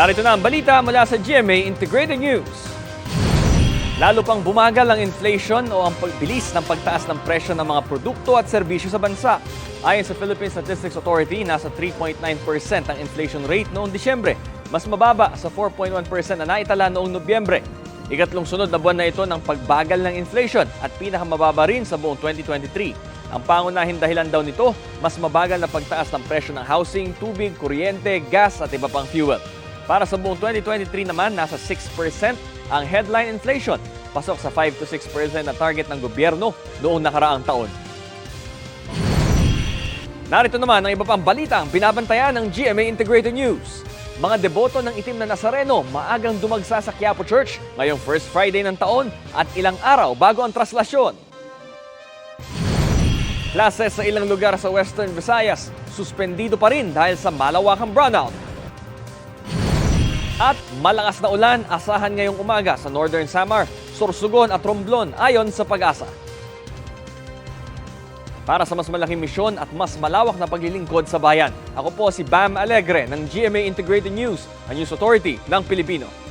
Narito na ang balita mula sa GMA Integrated News. Lalo pang bumagal ang inflation o ang pagbilis ng pagtaas ng presyo ng mga produkto at serbisyo sa bansa. Ayon sa Philippine Statistics Authority, nasa 3.9% ang inflation rate noong Disyembre, mas mababa sa 4.1% na naitala noong Nobyembre. Ikatlong sunod na buwan na ito ng pagbagal ng inflation at pinakamababa rin sa buong 2023. Ang pangunahing dahilan daw nito, mas mabagal na pagtaas ng presyo ng housing, tubig, kuryente, gas at iba pang fuel. Para sa buong 2023 naman, nasa 6% ang headline inflation, pasok sa 5 to 6% na target ng gobyerno noong nakaraang taon. Narito naman ang iba pang balita ang binabantayan ng GMA Integrated News. Mga deboto ng Itim na Nazareno maagang dumagsa sa Quiapo Church ngayong first Friday ng taon at ilang araw bago ang traslasyon. Klases sa ilang lugar sa Western Visayas, suspendido pa rin dahil sa malawakang brownout. At malakas na ulan asahan ngayong umaga sa Northern Samar, Sorsogon at Romblon ayon sa Pag-asa. Para sa mas malaking misyon at mas malawak na paglilingkod sa bayan, ako po si Bam Alegre ng GMA Integrated News, ang News Authority ng Pilipino.